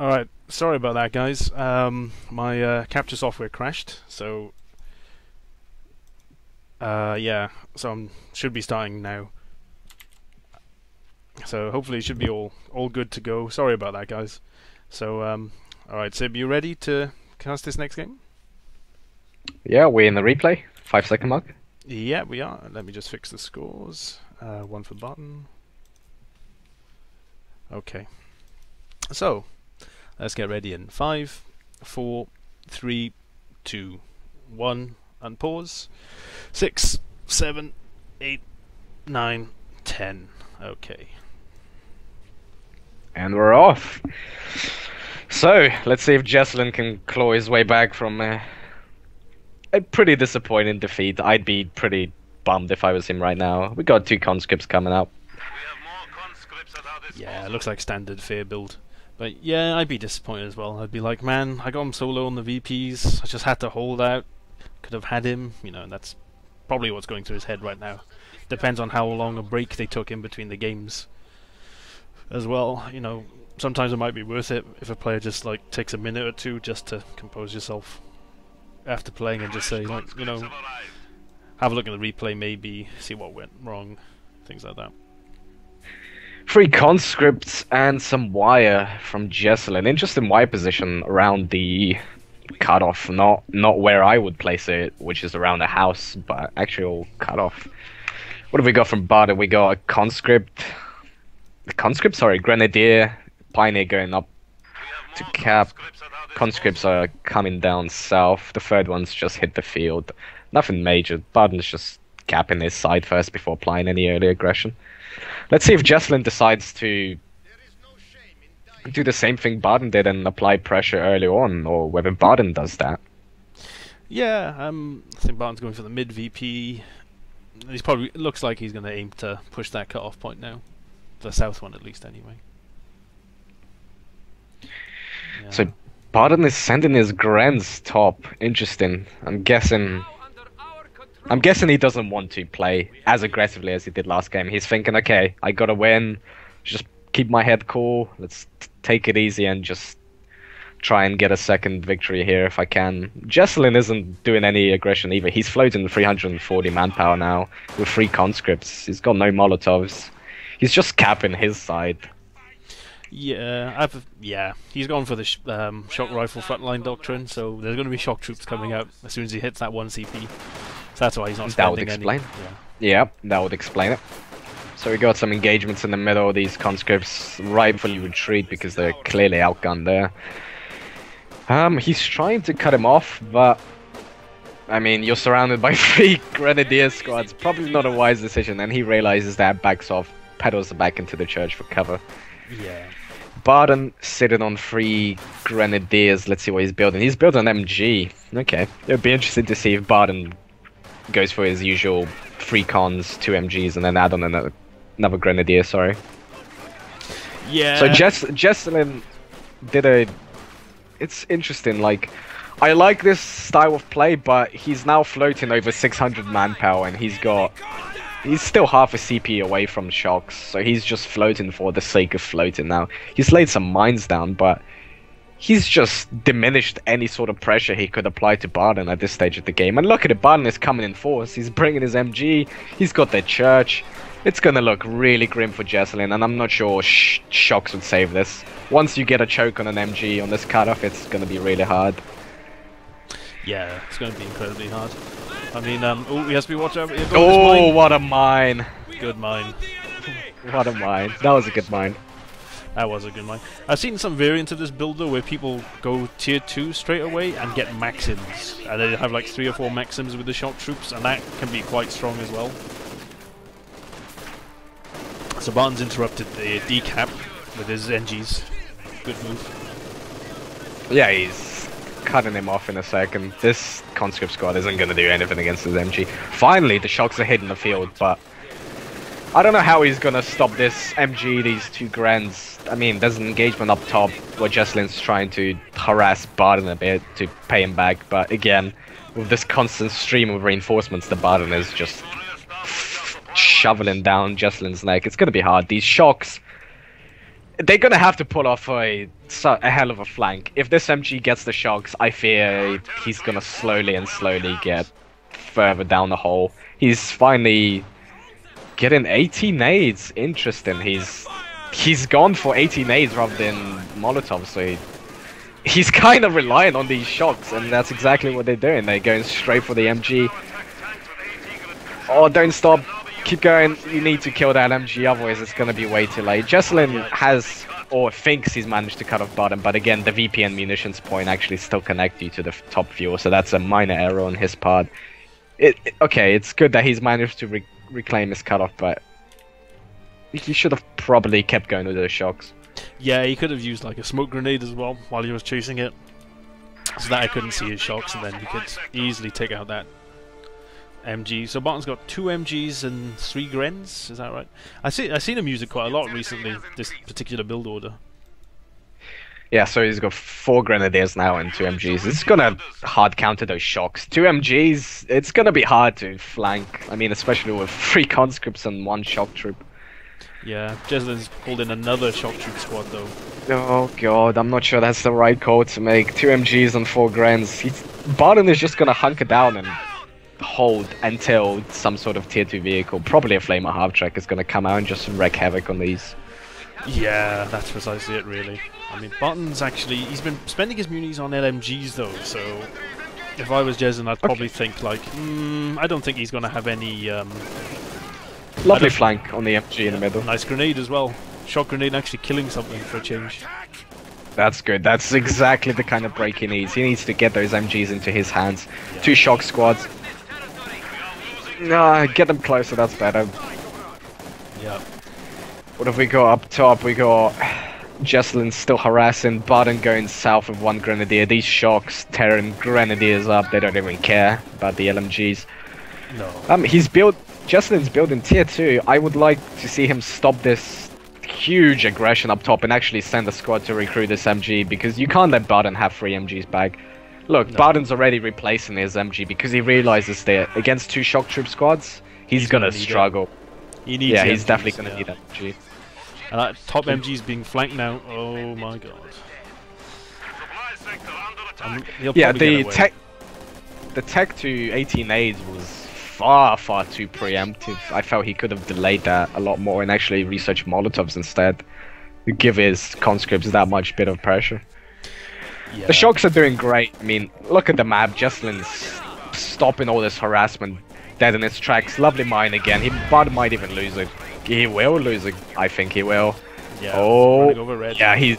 Alright, sorry about that, guys. My capture software crashed, so yeah, so I should be starting now. So hopefully it should be all good to go. Sorry about that, guys. So alright, Sib, you ready to cast this next game? Yeah, we're in the replay. 5-second mark. Yeah, we are. Let me just fix the scores. One for Barton. Okay. So let's get ready in 5, 4, 3, 2, 1, and pause. 6, 7, 8, 9, 10. Okay. And we're off. So, let's see if Jesulin can claw his way back from a pretty disappointing defeat. I'd be pretty bummed if I was him right now. We got 2 conscripts coming up. Yeah, it looks like standard fair build. But yeah, I'd be disappointed as well. I'd be like, man, I got him solo on the VPs. I just had to hold out. Could have had him, you know, and that's probably what's going through his head right now. Depends on how long a break they took in between the games as well. You know, sometimes it might be worth it if a player just like takes a minute or two just to compose yourself after playing and just say, like, you know, have a look at the replay, maybe see what went wrong, things like that. 3 conscripts and some wire from Jesulin. Interesting wire position around the cutoff, not where I would place it, which is around the house, but actual cutoff. What have we got from Barton? We got a conscript, grenadier, pioneer going up to cap. Conscripts are coming down south. The third one's just hit the field. Nothing major. Barton's just capping his side first before applying any early aggression. Let's see if Jesulin decides to do the same thing Barton did and apply pressure early on, or whether Barton does that. Yeah, I think Barton's going for the mid VP. He's probably, it looks like he's going to aim to push that cut-off point now. The south one, at least, anyway. Yeah. So Barton is sending his Grens top. Interesting. I'm guessing he doesn't want to play as aggressively as he did last game. He's thinking, okay, I gotta win, just keep my head cool, let's take it easy and just try and get a second victory here if I can. Jesulin isn't doing any aggression either. He's floating 340 manpower now with 3 conscripts. He's got no Molotovs. He's just capping his side. Yeah, he's gone for the shock rifle frontline doctrine, so there's going to be shock troops coming out as soon as he hits that 1 CP. So that's why he's not spending any. That would explain. Yeah, that would explain it. So we got some engagements in the middle. These conscripts rightfully retreat because they're clearly outgunned there. He's trying to cut him off, but I mean, you're surrounded by 3 grenadier squads. Probably not a wise decision, and he realizes that, backs off, pedals back into the church for cover. Yeah. Barton sitting on 3 grenadiers. Let's see what he's building. He's building an MG. Okay. It would be interesting to see if Barton goes for his usual 3 cons, 2 MGs, and then add on another grenadier, sorry. Yeah. So Jesulin did a... It's interesting, like... I like this style of play, but he's now floating over 600 manpower, and he's still half a CP away from shocks, so he's just floating for the sake of floating now. He's laid some mines down, but he's just diminished any sort of pressure he could apply to Barton at this stage of the game. And look at it, Barton is coming in force. He's bringing his MG. He's got their church. It's gonna look really grim for Jesulin, and I'm not sure Shocks would save this. Once you get a choke on an MG on this cutoff, it's gonna be really hard. Yeah, it's going to be incredibly hard. I mean, oh, he has to be watched out. Oh, what a mine! Good mine. What a mine. That was a good mine. That was a good mine. I've seen some variants of this build though, where people go tier 2 straight away and get Maxims. And they have like 3 or 4 Maxims with the shock troops, and that can be quite strong as well. So Barton's interrupted the decap with his NGs. Good move. Yeah, he's cutting him off in a second. This conscript squad isn't going to do anything against his MG. Finally, the shocks are hitting the field, but I don't know how he's going to stop this MG, these 2 Grands. I mean, there's an engagement up top where Jesulin's trying to harass Barton a bit to pay him back, but again, with this constant stream of reinforcements, the Barton is just shoveling down Jesulin's neck. It's going to be hard. These shocks, they're going to have to pull off a hell of a flank. If this MG gets the shocks, I fear he's going to slowly get further down the hole. He's finally getting 80 nades. Interesting. He's gone for 80 nades rather than Molotov, so he's kind of relying on these shocks, and that's exactly what they're doing. They're going straight for the MG. Oh, don't stop. Keep going. You need to kill that MG, otherwise it's going to be way too late. Jesulin has, or thinks he's managed to cut off Barton, but again, the VPN munitions point actually still connect you to the top fuel, so that's a minor error on his part. Okay, it's good that he's managed to reclaim his cutoff, but he should have probably kept going with those shocks. Yeah, he could have used like a smoke grenade as well while he was chasing it, so that I couldn't see his shocks, and then he could easily take out that MG. So Barton's got 2 MGs and 3 Grens, is that right? I've seen him use it quite a lot recently, this particular build order. Yeah, so he's got 4 Grenadiers now and 2 MGs. It's gonna hard counter those shocks. 2 MGs, it's gonna be hard to flank. I mean, especially with 3 conscripts and 1 shock troop. Yeah, Jesulin's pulled in another shock troop squad though. Oh god, I'm not sure that's the right call to make. 2 MGs and 4 Grens. Barton is just gonna hunker down and hold until some sort of tier 2 vehicle, probably a Flamer half-track, is gonna come out and just wreak havoc on these. Yeah, that's precisely it really. I mean, Barton's actually, he's been spending his munis on LMGs though, so if I was Jesulin, I'd probably think like, I don't think he's gonna have any lovely flank on the MG in the middle. Nice grenade as well. Shock grenade actually killing something for a change. That's good. That's exactly the kind of break he needs. He needs to get those MGs into his hands. Yeah. 2 shock squads. Get them closer, that's better. Yeah. What have we got up top? We got Jesulin still harassing, Barton going south with 1 Grenadier. These shocks tearing Grenadiers up. They don't even care about the LMGs. No. Jesulin's building tier 2. I would like to see him stop this huge aggression up top and actually send a squad to recruit this MG, because you can't let Barton have 3 MGs back. Look, no. Barton's already replacing his MG because he realizes that against 2 shock troop squads, he's gonna struggle. He needs he's definitely gonna need that MG. And that top MG's being flanked now. Oh my god. The tech to 18 aids was far too preemptive. I felt he could have delayed that a lot more and actually researched Molotovs instead to give his conscripts that much bit of pressure. Yeah. The shocks are doing great. I mean, look at the map. Jesulin's stopping all this harassment dead in its tracks. Lovely mine again. Barton might even lose it. He will lose it. I think he will. Yeah, yeah, he's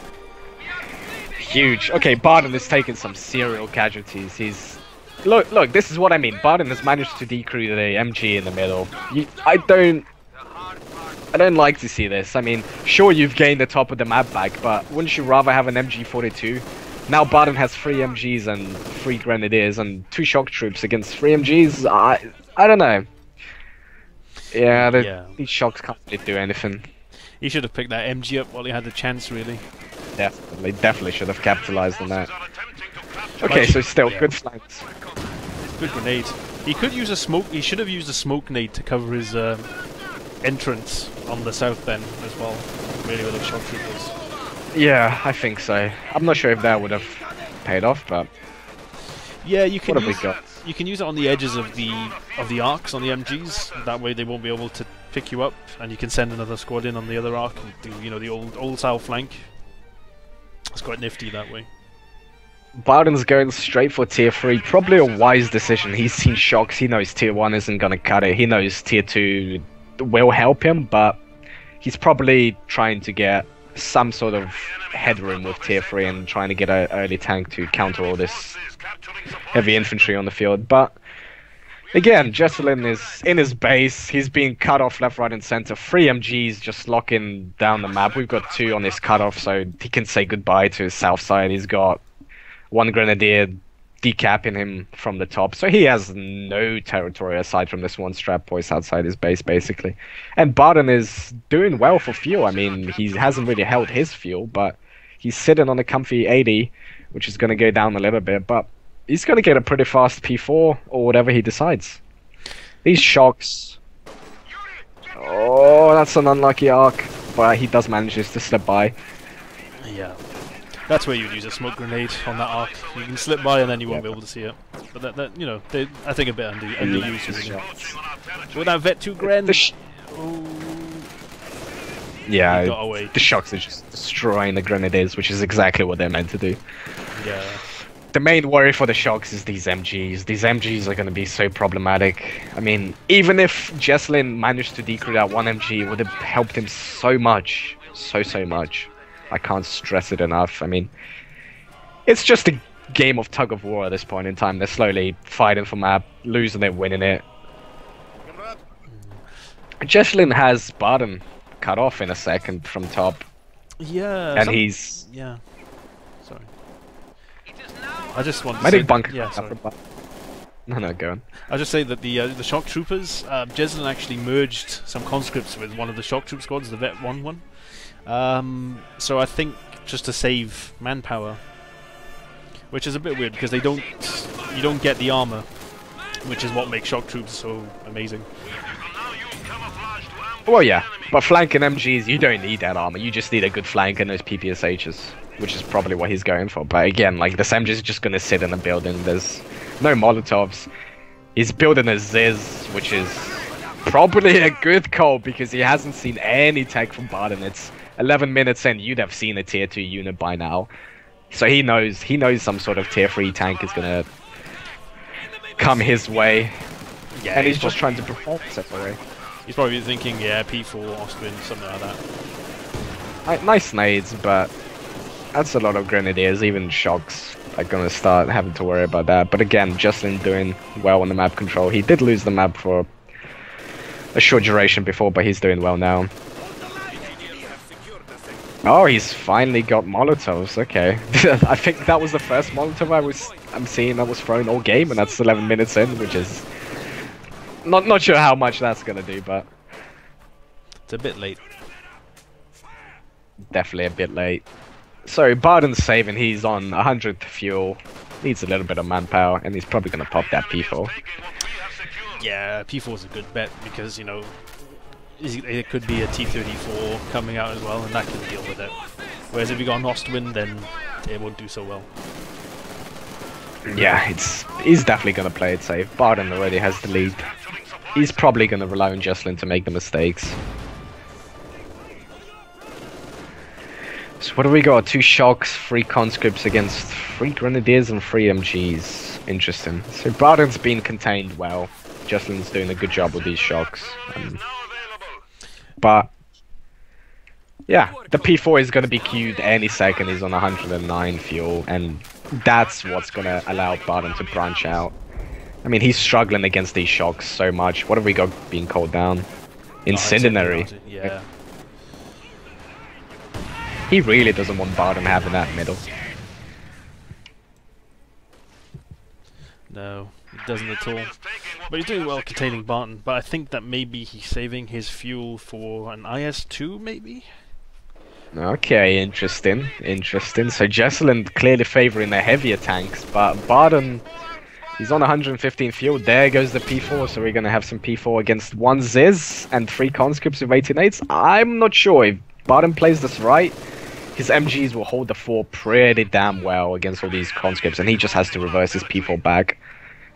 huge. Okay, Barton is taking some serial casualties. Look, this is what I mean. Barton has managed to decrew the MG in the middle. I don't like to see this. I mean, sure, you've gained the top of the map back, but wouldn't you rather have an MG42? Now Barton has 3 MGs and 3 Grenadiers and 2 shock troops against 3 MGs. I don't know. Yeah, these shocks can't really do anything. He should have picked that MG up while he had the chance, really. Definitely should have capitalized on that. Okay, so still good flanks. Good grenade. He could use a smoke. He should have used a smoke grenade to cover his entrance on the south then as well. Really, with the shock troopers. Yeah, I think so. I'm not sure if that would have paid off, but Yeah, you can what have we use got? you can use it on the edges of the arcs on the MGs. That way they won't be able to pick you up, and you can send another squad in on the other arc and do, you know, the old style flank. It's quite nifty that way. Barton's going straight for tier 3. Probably a wise decision. He's seen shocks. He knows tier 1 isn't going to cut it. He knows tier 2 will help him, but he's probably trying to get some sort of headroom with tier 3 and trying to get an early tank to counter all this heavy infantry on the field. But again, Jesulin is in his base. He's being cut off left, right, and center. 3 MGs just locking down the map. We've got 2 on his cutoff, so he can say goodbye to his south side. He's got 1 grenadier decapping him from the top, so he has no territory aside from this 1 strap voice outside his base, basically. And Barton is doing well for fuel. I mean, he hasn't really held his fuel, but he's sitting on a comfy 80, which is going to go down a little bit, but he's going to get a pretty fast P4 or whatever he decides. These shocks... Oh, that's an unlucky arc, but he does manage to slip by. Yeah. That's where you'd use a smoke grenade on that arc. You can slip by and then you won't be able to see it. But that you know, I think a bit underused. Really. With that Vet 2 Gren. Yeah, got away. The shocks are just destroying the grenadiers, which is exactly what they're meant to do. Yeah. The main worry for the shocks is these MGs. These MGs are going to be so problematic. I mean, even if Jesulin managed to decrew that 1 MG, it would have helped him so much. So much. I can't stress it enough. I mean, it's just a game of tug of war at this point in time. They're slowly fighting for map, losing it, winning it. Jesulin has Barton cut off in a second from top. Yeah. And he's... Yeah. Sorry. I just want to Medic say... bunker. Yeah, sorry. No, go on. I'll just say that the shock troopers, Jesulin actually merged some conscripts with one of the shock troop squads, the Vet 1 one. So I think just to save manpower, which is a bit weird because you don't get the armor, which is what makes shock troops so amazing. Well, yeah, but flanking MGs, you don't need that armor. You just need a good flank and those PPSHs, which is probably what he's going for. But again, like, this MG is just going to sit in a building. There's no Molotovs. He's building a Ziz, which is probably a good call because he hasn't seen any tech from Barton. It's 11 minutes in, you'd have seen a tier 2 unit by now. So he knows some sort of tier 3 tank is going to come his way. Yeah, and he's just trying to perform separately. He's probably thinking, yeah, P4, Ostwind, something like that. Nice nades, but that's a lot of grenadiers. Even shocks are going to start having to worry about that. But again, Jesulin doing well on the map control. He did lose the map for a short duration before, but he's doing well now. Oh, he's finally got Molotovs. Okay, I think that was the first Molotov I'm seeing that was thrown all game, and that's 11 minutes in, which is not sure how much that's gonna do, but it's a bit late. Definitely a bit late. So Barton's saving. He's on 100 fuel. Needs a little bit of manpower, and he's probably gonna pop that P4. Yeah, P4 is a good bet because, you know, it could be a T-34 coming out as well, and that can deal with it. Whereas if you got an Ostwind, then it won't do so well. Yeah, he's definitely going to play it safe. Barton already has the lead. He's probably going to rely on Jesulin to make the mistakes. So what do we got? 2 shocks, 3 conscripts against 3 grenadiers and 3 MGs. Interesting. So Barton's been contained well. Jesulin's doing a good job with these shocks. But yeah, the P4 is going to be queued any second. He's on 109 fuel, and that's what's going to allow Barton to branch out. I mean, he's struggling against these shocks so much. What have we got being called down? Incendiary. Yeah. He really doesn't want Barton having that middle. No, he doesn't at all. But he's doing well containing Barton, but I think that maybe he's saving his fuel for an IS-2, maybe? Okay, interesting. So Jesulin clearly favouring the heavier tanks, but Barton, he's on 115 fuel. There goes the P4, so we're going to have some P4 against 1 Ziz and 3 conscripts with 89s. I'm not sure if Barton plays this right. his MGs will hold the fort pretty damn well against all these conscripts, and he just has to reverse his P4 back,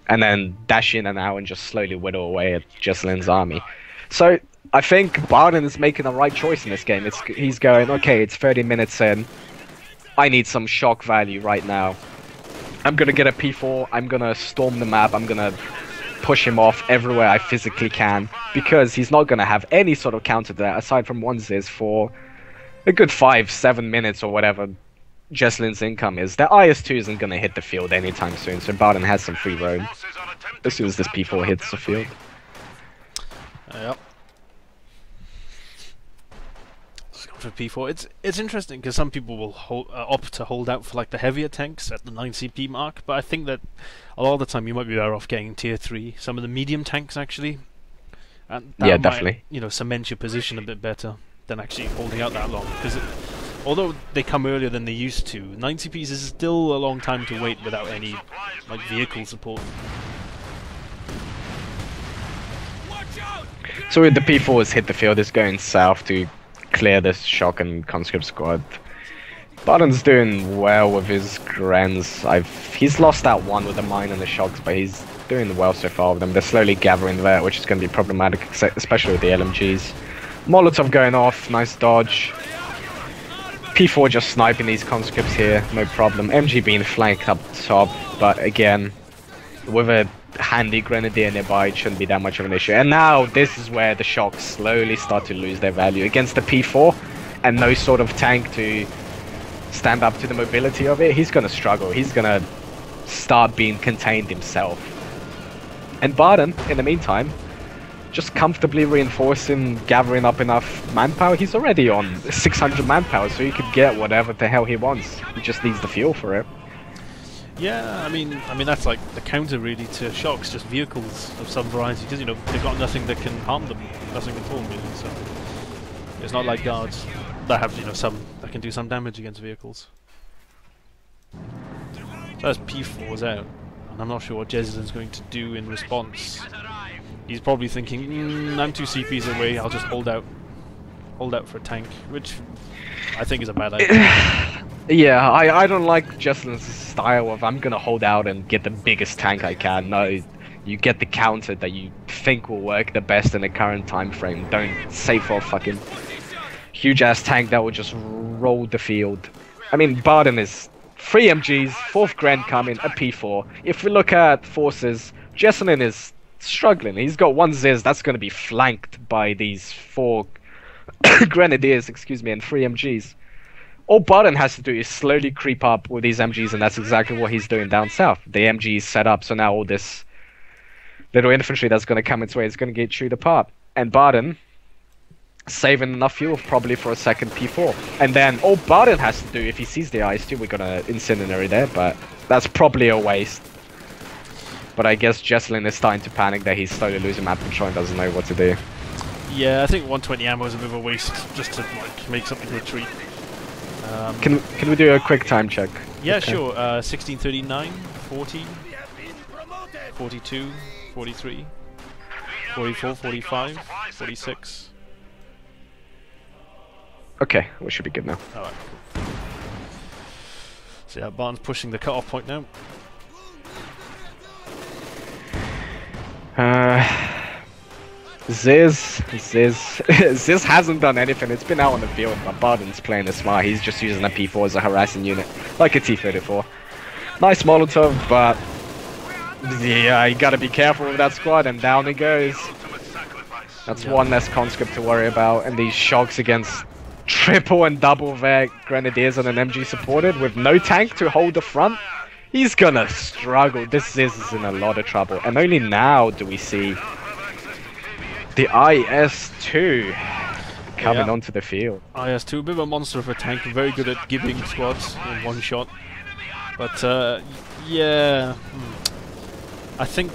and then dash in and out and just slowly whittle away at Jesulin's army. So I think Barton is making the right choice in this game. He's going, okay, it's 30 minutes in. I need some shock value right now. I'm gonna get a P4, I'm gonna storm the map, I'm gonna push him off everywhere I physically can, because he's not gonna have any sort of counter to that aside from one Ziz for a good 5-7 minutes or whatever Jesulin's income is. The IS-2 isn't gonna hit the field anytime soon, so Barton has some free roam as soon as this P4 hits the field. Yep. For P4, it's interesting because some people will opt to hold out for like the heavier tanks at the 9 CP mark, but I think that a lot of the time you might be better off getting tier 3, some of the medium tanks actually, and that yeah, might, definitely, you know, cement your position a bit better than actually holding out that long, because although they come earlier than they used to, 9 CPs is still a long time to wait without any like vehicle support. So with the P4's hit the field, it's going south to clear this shock and conscript squad. Barton's doing well with his Grens. He's lost that one with the mine and the shocks, but he's doing well so far with them. They're slowly gathering there, which is going to be problematic, especially with the LMGs. Molotov going off, nice dodge. P4 just sniping these conscripts here, no problem. MG being flanked up top, but again, with a handy grenadier nearby, it shouldn't be that much of an issue. And now this is where the shocks slowly start to lose their value against the P4, and no sort of tank to stand up to the mobility of it. He's gonna struggle. He's gonna start being contained himself. And Barton, in the meantime, just comfortably reinforcing, gathering up enough manpower. He's already on 600 manpower, so he could get whatever the hell he wants. He just needs the fuel for it. Yeah, I mean that's like the counter really to shocks, just vehicles of some variety, because you know they've got nothing that can harm them, nothing at all really. So it's not like guards that have some that can do some damage against vehicles. So as P4's out, and I'm not sure what Jesulin's going to do in response. He's probably thinking, I'm 2 CPs away, I'll just hold out for a tank, which I think is a bad idea. Yeah, I don't like Jesulin's style of I'm gonna hold out and get the biggest tank I can. No, you get the counter that you think will work the best in the current time frame. Don't save for a fucking huge ass tank that will just roll the field. I mean, Barton is 3 MGs, 4th Gren coming, a P4. If we look at forces, Jesulin is struggling. He's got 1 Ziz that's gonna be flanked by these 4 Grenadiers, excuse me, and 3 MGs. All Barton has to do is slowly creep up with these MGs, and that's exactly what he's doing down south. The MG is set up, so now all this little infantry that's going to come its way is going to get chewed apart. And Barton saving enough fuel probably for a second P4. And then all Barton has to do, if he sees the IS-2, we're going to incendiary there, but that's probably a waste. But I guess Jesulin is starting to panic that he's slowly losing map control and doesn't know what to do. Yeah, I think 120 ammo is a bit of a waste just to like make something retreat. Can we do a quick time check? Yeah, okay. Sure. 1639, 40, 42, 43, 44, 45, 46. Okay, we should be good now. Alright, cool. So yeah, Barton's pushing the cut-off point now. Ziz hasn't done anything. It's been out on the field, but Barton's playing it smart. He's just using a P4 as a harassing unit, like a T-34. Nice Molotov, but yeah, you gotta be careful with that squad, and down it goes. That's one less conscript to worry about, and these shocks against triple and double Vec Grenadiers and an MG supported with no tank to hold the front. He's gonna struggle. This Ziz is in a lot of trouble, and only now do we see the IS-2 coming onto the field. IS-2, a bit of a monster of a tank, very good at giving squads in one shot. But yeah, I think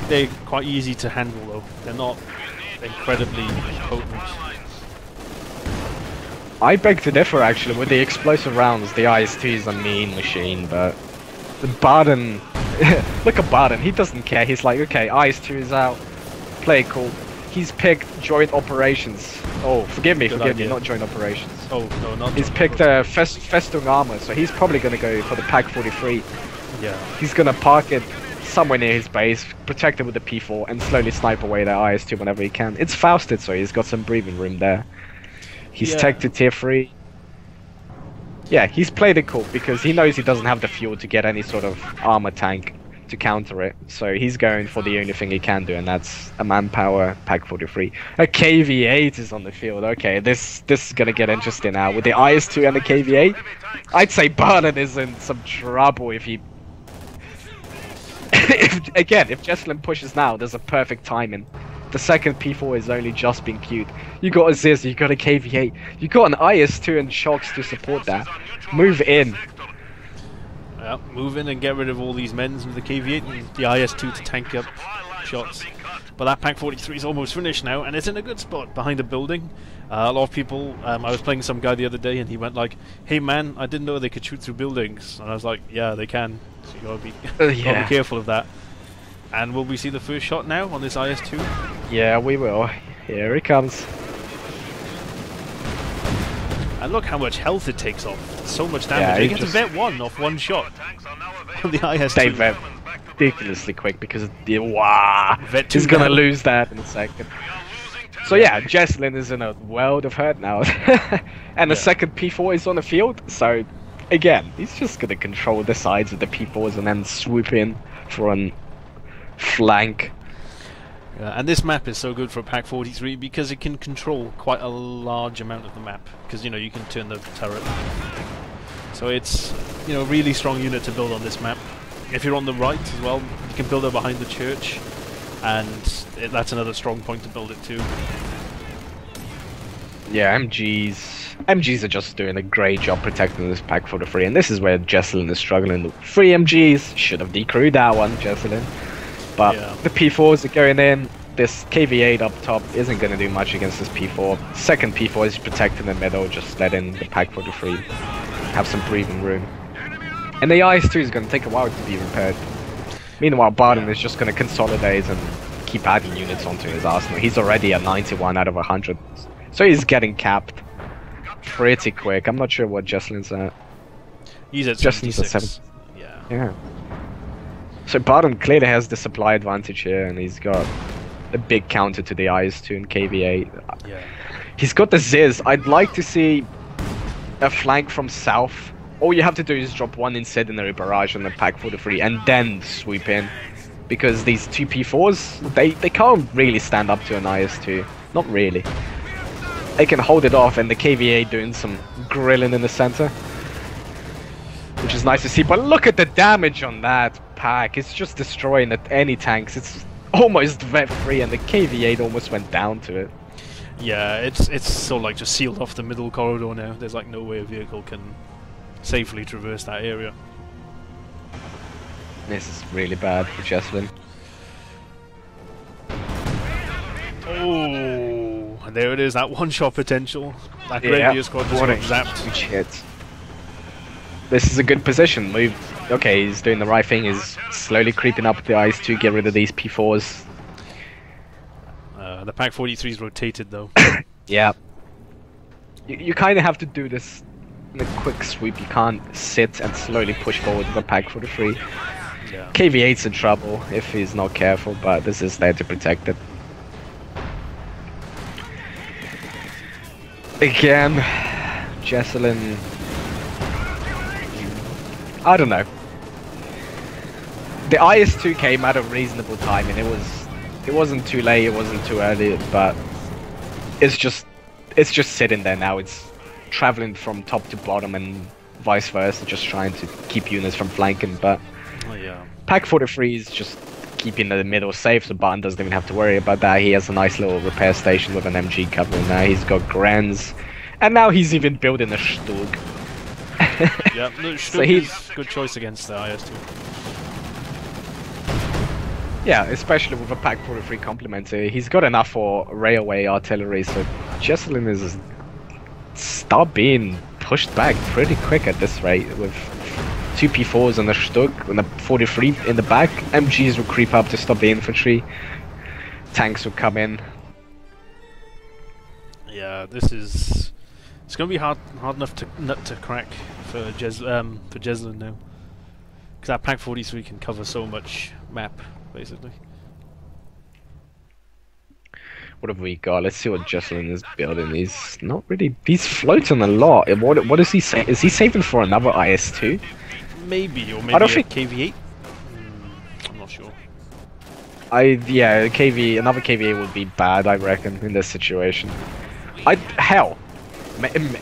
they're quite easy to handle though. They're not incredibly potent. I beg to differ actually. With the explosive rounds, the IS-2 is a mean machine, but the Barton, look at Barton. He doesn't care. He's like, okay, IS-2 is out. Play it cool. He's picked joint operations. Oh, forgive me, idea. not joint operations. Oh, no, not He's picked Festung armor, so he's probably gonna go for the Pack 43. Yeah. He's gonna park it somewhere near his base, protect it with the P4, and slowly snipe away that IS-2 whenever he can. It's Fausted, so he's got some breathing room there. He's tagged to tier 3. Yeah, he's played it cool, because he knows he doesn't have the fuel to get any sort of armor tank to counter it. So he's going for the only thing he can do, and that's a manpower Pack 43. A KV-8 is on the field. Okay, this is gonna get interesting now. With the IS-2 and the KV-8, I'd say Barton is in some trouble if he... if Jesulin pushes now, there's a perfect timing. The second P4 is only just being queued. You got a Ziz, you got a KV-8, you got an IS-2 and shocks to support that. Move in. Yeah, move in and get rid of all these men's with the KV-8 and the IS-2 to tank up shots. But that Pack 43 is almost finished now, and it's in a good spot behind a building. A lot of people, I was playing some guy the other day, and he went like, "Hey man, I didn't know they could shoot through buildings." And I was like, "Yeah, they can. So you gotta be, gotta be careful of that." And will we see the first shot now on this IS-2? Yeah, we will. Here he comes. And look how much health it takes off. So much damage. He gets a vet 1 off one shot on the IS-2. They vet ridiculously quick because he's gonna lose that in a second. So yeah, Jesulin is in a world of hurt now. And the second P4 is on the field, so again, he's just gonna control the sides of the P4s and then swoop in for an flank. And this map is so good for Pack 43 because it can control quite a large amount of the map, because you know you can turn the turret. So it's, you know, a really strong unit to build on this map. If you're on the right as well, you can build it behind the church, and that's another strong point to build it to. Yeah, MGs are just doing a great job protecting this Pack 43, and this is where Jesulin is struggling. 3 MGs should have decrewed that one, Jesulin. But the P4s are going in. This KV-8 up top isn't going to do much against this P4. Second P4 is protecting the middle, just letting the Pack 43 have some breathing room. And the IS-2 is going to take a while to be repaired. Meanwhile, Barton is just going to consolidate and keep adding units onto his arsenal. He's already at 91 out of 100. So he's getting capped pretty quick. I'm not sure what Jesulin's at. He's at 76. 7. Yeah. So Barton clearly has the supply advantage here, and he's got a big counter to the IS-2 and KV-8. Yeah. He's got the Ziz. I'd like to see a flank from south. All you have to do is drop one incendiary barrage on the Pack 43 and then swoop in. Because these two P4s, they can't really stand up to an IS-2. Not really. They can hold it off, and the KV-8 doing some grilling in the center. Which is nice to see, but look at the damage on that pack. It's just destroying any tanks. It's almost vet free, and the KV-8 almost went down to it. Yeah, it's so like just sealed off the middle corridor now. There's like no way a vehicle can safely traverse that area. This is really bad for Jesulin. Oh, and there it is, that one-shot potential. That Graveyard squad just got zapped. Shit. This is a good position. Okay, he's doing the right thing. He's slowly creeping up the ice to get rid of these P4s. The Pack 43's rotated though. Yeah. You kind of have to do this in a quick sweep. You can't sit and slowly push forward with the Pack 43. Yeah. KV-8's in trouble if he's not careful, but this is there to protect it. Again, Jesulin. I don't know. The IS-2 came at a reasonable time, and it wasn't too late, it wasn't too early, but it's just sitting there now. It's traveling from top to bottom and vice versa, just trying to keep units from flanking. But Pack 43 is just keeping the middle safe, so Barton doesn't even have to worry about that. He has a nice little repair station with an MG covering now. He's got Grens, and now he's even building a Stug. Yeah, no, so he's good choice against the IS-2. Yeah, especially with a Pack 43 complementer. He's got enough for railway artillery, so Jesulin is start being pushed back pretty quick at this rate with 2 P4s and a Stug and a 43 in the back. MGs will creep up to stop the infantry. Tanks will come in. Yeah, this is. It's going to be hard enough to nut to crack for Jesulin now, because that Pack 43 can cover so much map, basically. What have we got? Let's see what Jesulin is building. He's not really. He's floating a lot. What is he saying? Is he saving for another IS-2? Maybe, or maybe I don't a think. KV8. I'm not sure. Yeah, another KV8 would be bad, I reckon, in this situation. Hell,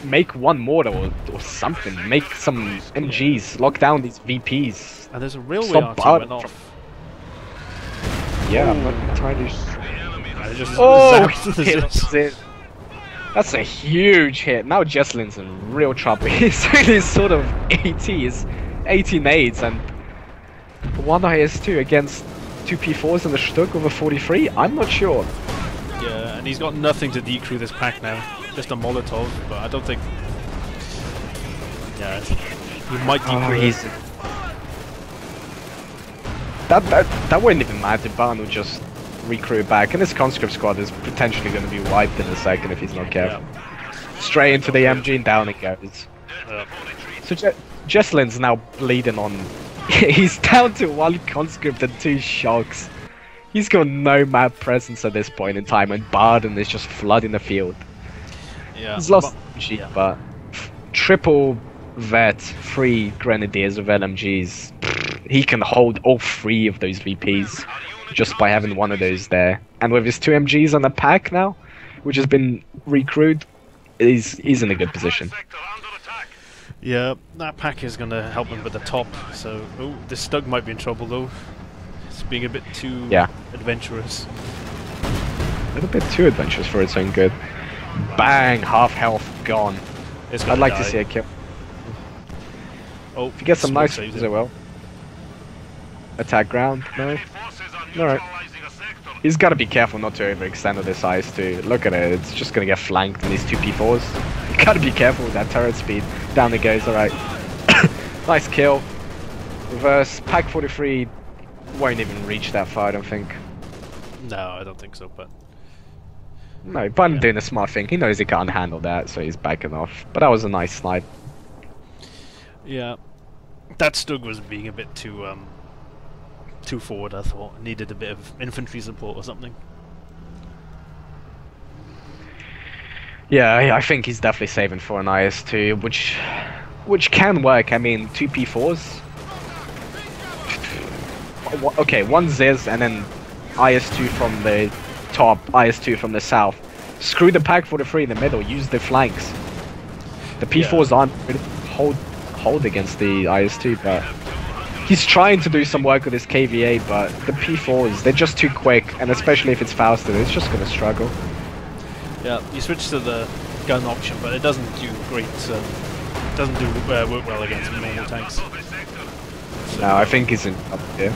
make one mortar or something. Make some MGs. Lock down these VPs. And there's a railway Stop arty went off. Yeah, I'm not entirely. Just Oh, zapped. it. That's a huge hit. Now Jesulin's in real trouble. He's only sort of 80 nades and one IS-2 against 2 P4s and a Stuck with a 43. I'm not sure. Yeah, and he's got nothing to decrew this pack now. Just a Molotov, but I don't think. Yeah, he might decrew it. That wouldn't even matter. Barn would just recruit back, and this conscript squad is potentially going to be wiped in a second if he's not careful. Yeah. Straight into the MG and down it goes. Yeah. So Jesulin's now bleeding on. He's down to 1 conscript and 2 shocks. He's got no map presence at this point in time, and Barton is just flooding the field. Yeah. He's lost MG, but triple vet, 3 grenadiers with LMGs. He can hold all 3 of those VPs just by having one of those there. And with his 2 MGs on the pack now, which has been recruited, he's in a good position. Yeah, that pack is going to help him with the top. So, this Stug might be in trouble though. It's being a bit too adventurous. A little bit too adventurous for its own good. Bang! Half health gone. I'd like to see a kill. Oh, if you get some nice ones, it will. Attack ground? No? Alright. He's got to be careful not to overextend on this ice too. Look at it, it's just going to get flanked in these 2 P4s. You got to be careful with that turret speed. Down it goes, alright. Nice kill. Reverse. Pack 43 won't even reach that far, I don't think. No, I don't think so, but... No, Bun doing a smart thing. He knows he can't handle that, so he's backing off. But that was a nice slide. Yeah. That Stug was being a bit too forward, I thought. Needed a bit of infantry support or something. Yeah, I think he's definitely saving for an IS-2, which can work. I mean, 2 P4s. Okay, 1 Ziz and then IS-2 from the top, IS-2 from the south. Screw the Pack 43 in the middle, use the flanks. The P4s aren't really hold against the IS-2, but he's trying to do some work with his KVA, but the P4s, they're just too quick, and especially if it's faster, it's just going to struggle. Yeah, you switch to the gun option, but it doesn't do great, doesn't do work well against normal tanks. So no, I think he's in up here.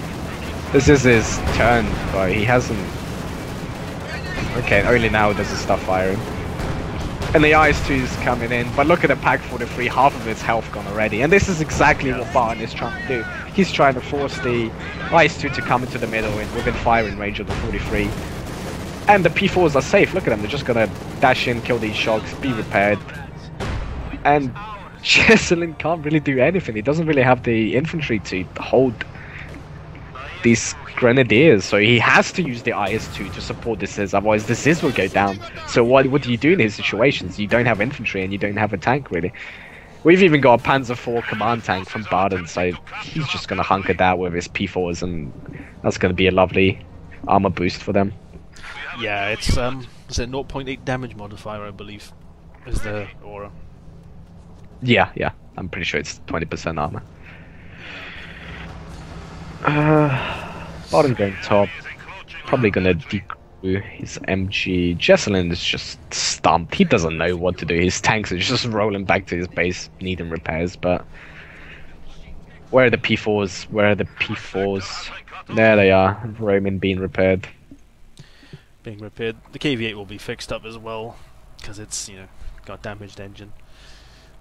This is his turn, but he hasn't... Okay, only now does he start firing. And the IS-2's coming in, but look at the Pack 43, half of its health gone already. And this is exactly what Barton is trying to do. He's trying to force the IS-2 to come into the middle within firing range of the 43. And the P4s are safe, look at them, they're just gonna dash in, kill these shocks, be repaired. And Jesulin can't really do anything, he doesn't really have the infantry to hold these grenadiers, so he has to use the IS-2 to support this Ziz, otherwise the Ziz will go down. So what do you do in these situations? You don't have infantry and you don't have a tank really. We've even got a Panzer IV command tank from Barton, so he's just gonna hunker down with his P4s and that's gonna be a lovely armor boost for them. Yeah, it's is it 0.8 damage modifier, I believe, is the aura. Yeah, I'm pretty sure it's 20% armor. Barton going top, probably gonna decrew his MG. Jesulin is just stumped. He doesn't know what to do. His tanks are just rolling back to his base, needing repairs. But where are the P4s? Where are the P4s? There they are. Roman being repaired. Being repaired. The KV8 will be fixed up as well because it's got a damaged engine.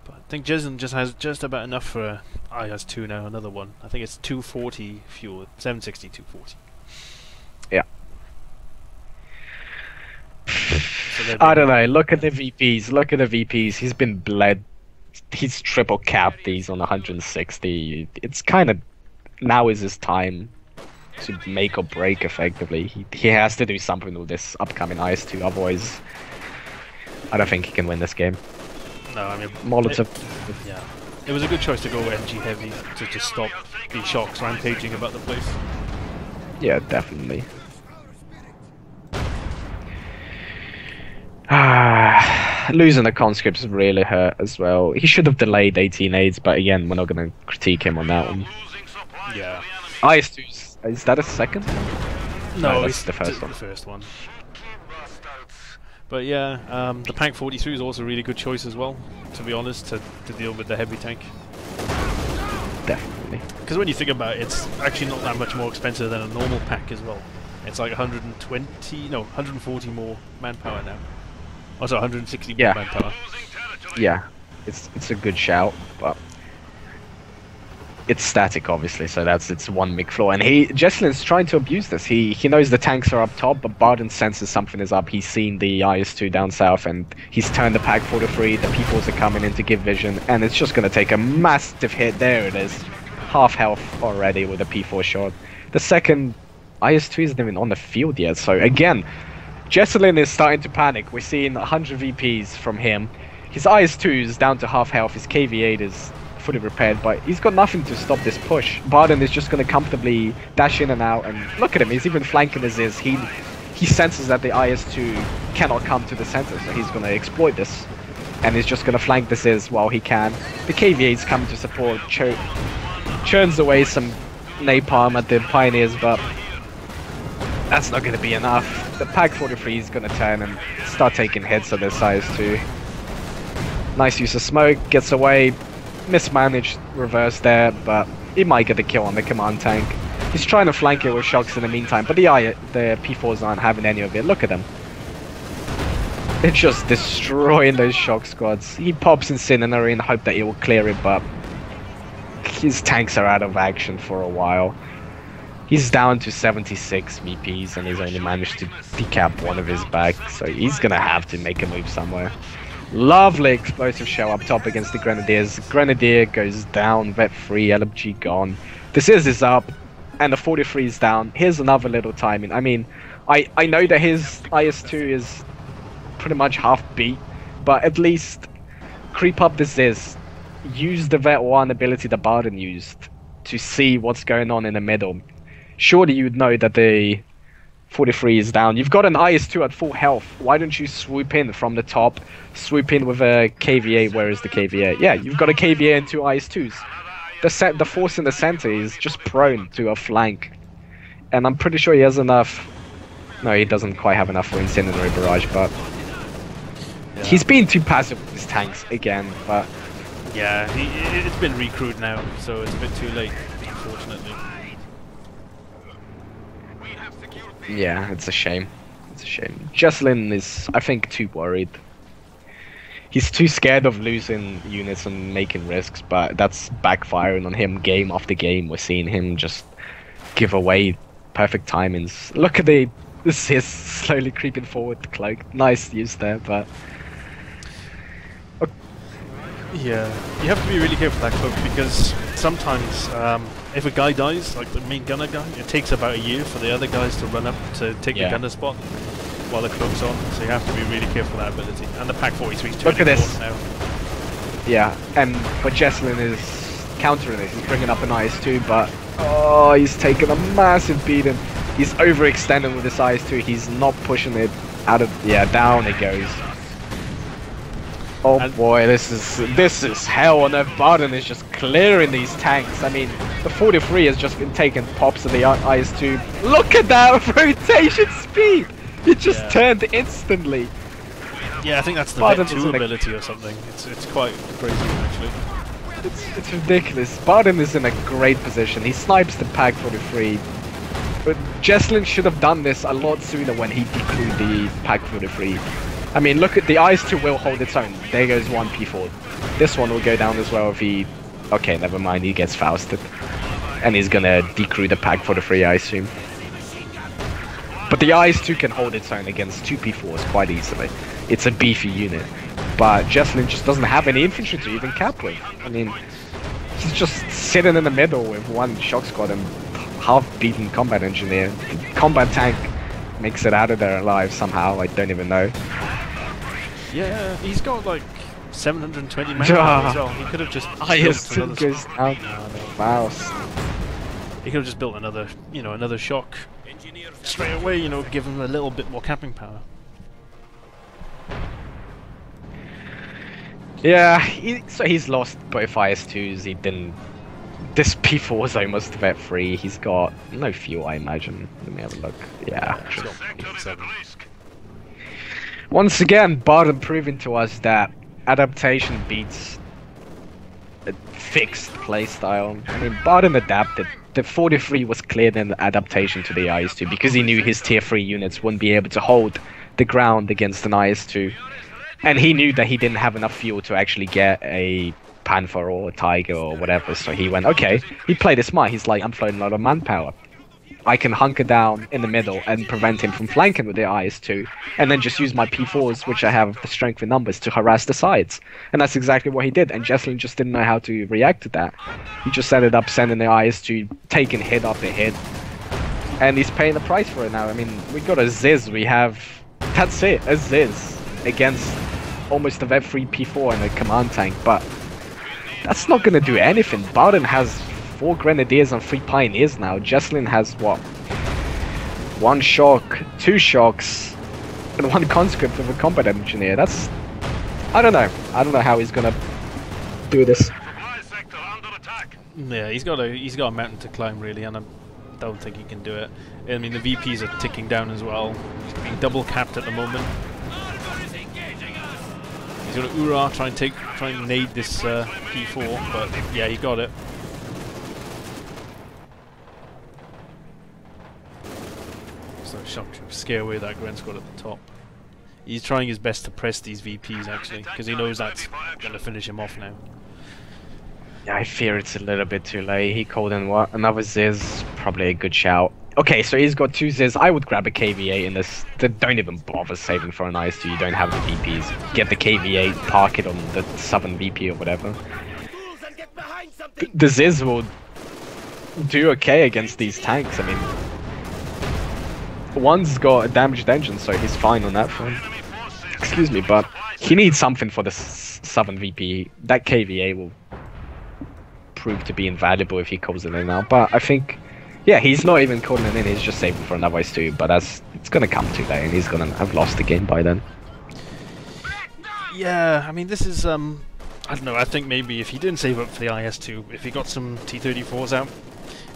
But I think Jesulin just has just about enough for IS-2 now. Another one. I think it's 240 fuel, 760, 240. Yeah. I don't know. Look at the VPs. Look at the VPs. He's been bled. He's triple capped these on 160. It's kind of now is his time to make or break. Effectively, he has to do something with this upcoming IS2. Otherwise, I don't think he can win this game. No, I mean Molotov. Yeah, it was a good choice to go MG heavy to just stop the shocks rampaging about the place. Yeah, definitely. Losing the conscripts really hurt as well. He should have delayed 18 aids, but again, we're not going to critique him on that one. Yeah. IS2's, is that a second? No, that's it's the first one. The first one. But yeah, the Pank 43 is also a really good choice as well, to be honest, to deal with the heavy tank. Definitely. Because when you think about it, it's actually not that much more expensive than a normal pack as well. It's like 140 more manpower now. Oh, sorry, 160 more manpower. Yeah, it's a good shout, but it's static obviously, so it's one big flaw. And Jesulin's trying to abuse this. He knows the tanks are up top, but Barton senses something is up. He's seen the IS2 down south, and he's turned the Pack 43. The peoples are coming in to give vision, and it's just going to take a massive hit. There it is, half health already with a P4 shot. The second IS2 isn't even on the field yet, so again, Jesulin is starting to panic. We're seeing 100 VPs from him. His IS2 is down to half health. His KV8 is fully repaired, but he's got nothing to stop this push. Barton is just going to comfortably dash in and out, and look at him. He's even flanking his Is. He senses that the IS2 cannot come to the center, so he's going to exploit this. And he's just going to flank this Is while he can. The KV8's coming to support. Churns away some napalm at the Pioneers, but that's not going to be enough. The Pack 43 is going to turn and start taking hits on this IS2. Nice use of smoke, gets away, mismanaged reverse there, but he might get the kill on the command tank. He's trying to flank it with shocks in the meantime, but the P4s aren't having any of it. Look at them. They're just destroying those shock squads. He pops Incinerary and hope that he will clear it, but his tanks are out of action for a while. He's down to 76 VPs and he's only managed to decap one of his back, so he's gonna have to make a move somewhere. Lovely explosive shell up top against the Grenadiers. Grenadier goes down, vet free, LMG gone. This is up, and the 43 is down. Here's another little timing. I mean, I know that his IS2 is pretty much half beat, but at least creep up this is. Use the vet 1 ability that Barton used to see what's going on in the middle. Surely you'd know that the 43 is down. You've got an IS2 at full health. Why don't you swoop in from the top? Swoop in with a KVA. Where is the KVA? Yeah, you've got a KVA and 2 IS2s. The force in the center is just prone to a flank. And I'm pretty sure he has enough. No, he doesn't quite have enough for Incendiary Barrage, but yeah. He's being too passive with his tanks again, but yeah, it's been recruit now, so it's a bit too late, unfortunately. Yeah, it's a shame. It's a shame. Jesulin is, I think, too worried. He's too scared of losing units and making risks, but that's backfiring on him game after game. We're seeing him just give away perfect timings. Look at the assist slowly creeping forward the cloak. Nice use there, but yeah, you have to be really careful with that cloak, because sometimes if a guy dies, like the main gunner guy, it takes about a year for the other guys to run up to take the gunner spot while the cloak's on, so you have to be really careful with that ability. And the Pack 43 is turning. Look at this now. Yeah, but Jesulin is countering it. He's bringing up an IS2, but oh, he's taking a massive beating. He's overextending with this IS2. He's not pushing it out of, down it goes. Oh boy, this is hell on earth. Barton is just clearing these tanks. I mean, the 43 has just been taking pops of the IS2. Look at that rotation speed! It just turned instantly. Yeah, I think that's the Vet 2 ability or something. It's quite crazy actually. It's ridiculous. Barton is in a great position. He snipes the Pack 43. But Jesulin should have done this a lot sooner when he decrewed the Pack 43. I mean, look at the IS2 will hold its own. There goes one P4. This one will go down as well if he... Okay, never mind, he gets fausted. And he's gonna decrew the Pack 43, I assume. But the IS-2 can hold its own against 2 P4s quite easily. It's a beefy unit. But Jesulin just doesn't have any infantry to even cap with. I mean, he's just sitting in the middle with one shock squad and half-beaten combat engineer. The combat tank makes it out of there alive somehow, I don't even know. Yeah, he's got like 720 manpower as well. He could have just IS-2 goes down. Mouse. He could have just built another, you know, another shock straight away, you know, give him a little bit more capping power. Yeah, so he's lost both IS-2s, he didn't... This P4 was almost vet free, he's got no fuel I imagine. Let me have a look. Yeah. Once again, Barton proving to us that adaptation beats a fixed playstyle. I mean, Barton adapted. The 43 was cleared in adaptation to the IS-2 because he knew his tier 3 units wouldn't be able to hold the ground against an IS-2. And he knew that he didn't have enough fuel to actually get a Panther or a Tiger or whatever, so he went, okay, he played it smart. He's like, I'm floating a lot of manpower. I can hunker down in the middle and prevent him from flanking with the IS-2, and then just use my P4s, which I have the strength in numbers, to harass the sides. And that's exactly what he did, and Jesulin just didn't know how to react to that. He just ended up sending the IS-2, taking hit after hit, and he's paying the price for it now. I mean, we got a Ziz, we have... That's it, a Ziz against almost a Vet-free P4 and a command tank, but that's not gonna do anything. Barton has 4 Grenadiers and 3 Pioneers now. Jesulin has, what? 1 shock, 2 shocks, and 1 conscript with a combat engineer. That's... I don't know. I don't know how he's gonna do this. Yeah, he's got a mountain to climb really, and I don't think he can do it. I mean, the VPs are ticking down as well. He's being double capped at the moment. He's got an Ura try and nade this P4, but yeah, he got it. So shock troops scare away that Gren squad at the top. He's trying his best to press these VPs actually, because he knows that's going to finish him off now. Yeah, I fear it's a little bit too late. He called in what? Another Ziz, probably a good shout. Okay, so he's got 2 Ziz. I would grab a KV-8 in this. Don't even bother saving for an IS-2. You don't have the VPs. Get the KV-8, park it on the southern VP or whatever. The Ziz will do okay against these tanks. I mean, one's got a damaged engine, so he's fine on that front. Excuse me, but he needs something for the southern VP. That KV-8 will prove to be invaluable if he calls it in now, but I think... Yeah, he's not even calling it in, he's just saving for another IS-2, but it's gonna come too late and he's gonna have lost the game by then. Yeah, I mean, this is, I don't know, I think maybe if he didn't save up for the IS-2, if he got some T-34s out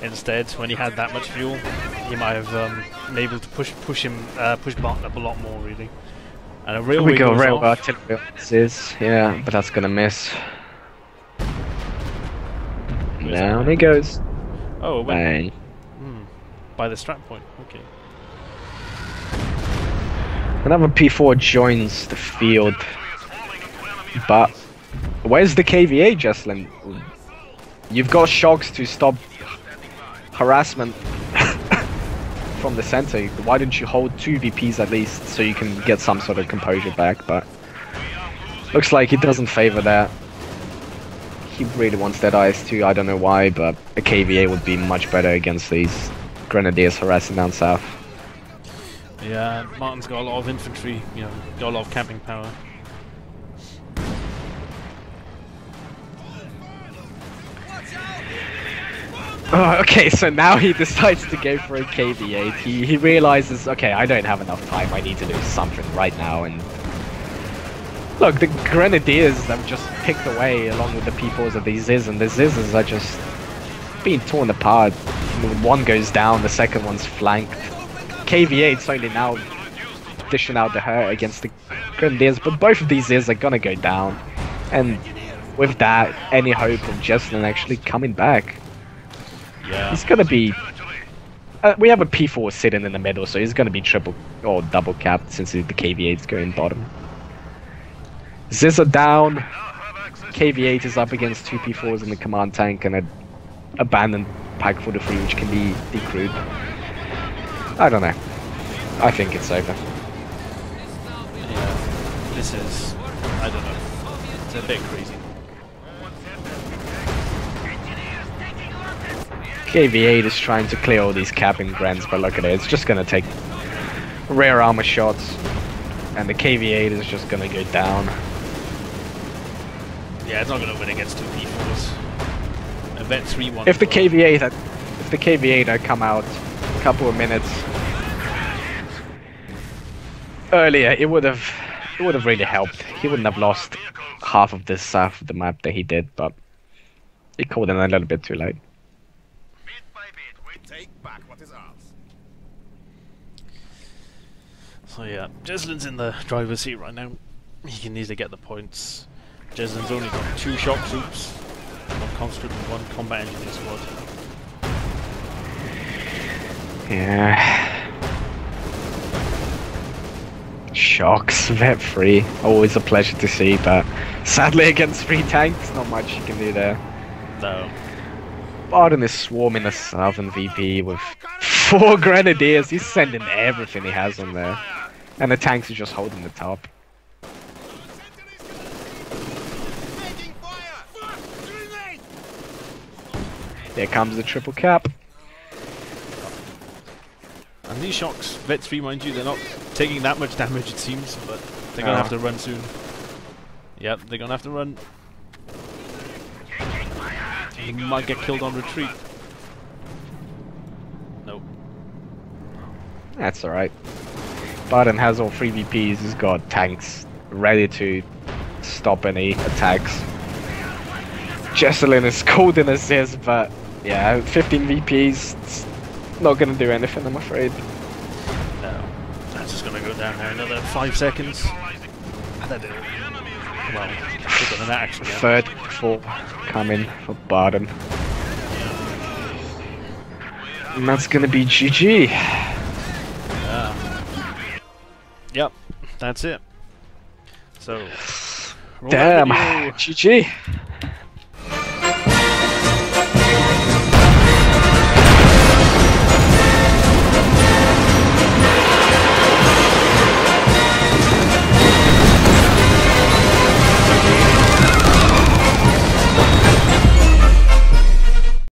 instead, when he had that much fuel, he might have been able to push Barton up a lot more, really. And a railway we go goes rail off. artillery is, yeah, but that's gonna miss. Down he goes. Oh, it went Bang. by the strap point, okay. Another P4 joins the field, but where's the KVA, Jesulin? You've got shocks to stop harassment from the center. Why don't you hold 2 VPs at least so you can get some sort of composure back? But looks like he doesn't favor that. He really wants that IS-2, I don't know why, but a KVA would be much better against these Grenadiers harassing down south. Yeah, Martin's got a lot of infantry, you know, got a lot of camping power. Oh, okay, so now he decides to go for a KV-8. He realizes, okay, I don't have enough time, I need to do something right now, and... Look, the Grenadiers have just picked away along with the P4s of these Ziz, and the Zizes are just being torn apart. One goes down, the second one's flanked. KV-8's only now dishing out the hurt against the Grenadiers, but both of these Ziz are gonna go down. And with that, any hope of Jesulin actually coming back? Yeah. He's gonna be... we have a P4 sitting in the middle, so he's gonna be triple or double capped since the KV-8's going bottom. Ziz are down, KV-8 is up against 2 P4s in the command tank and an abandoned Pack 43 which can be decrewed. I don't know. I think it's over. Yeah, this is, I don't know, it's a bit crazy. KV8 is trying to clear all these cabin grants, but look at it, it's just gonna take rare armor shots, and the KV8 is just gonna go down. Yeah, it's not gonna win against two P4s. A vet 3-1. If the KV8 had come out a couple of minutes earlier, it would have really helped. He wouldn't have lost half of this half of the map that he did, but he called in a little bit too late. Bit by bit, we take back what is ours. So yeah, Jesulin's in the driver's seat right now. He needs to get the points. Jesulin's only got 2 shock troops, 1 conscript and 1 combat engineer squad. Yeah. Shocks, vet free. Always a pleasure to see, but sadly against 3 tanks, not much you can do there. No. Barton is swarming the southern VP with 4 grenadiers. He's sending everything he has on there. And the tanks are just holding the top. Here comes the triple cap. And these shocks, vet 3 mind you, they're not taking that much damage it seems, but they're gonna have to run soon. Yep, they're gonna have to run. He might get killed on retreat. Nope. That's alright. Barton has all 3 VPs, he's got tanks ready to stop any attacks. Jesulin is cold in assist, but yeah, 15 VPs, it's not gonna do anything, I'm afraid. No. That's just gonna go down now another 5 seconds. And then it'll, well, quicker than that actually. Yeah. Third, fourth coming for Barton. And that's gonna be GG. Yep, that's it. So, Damn, GG.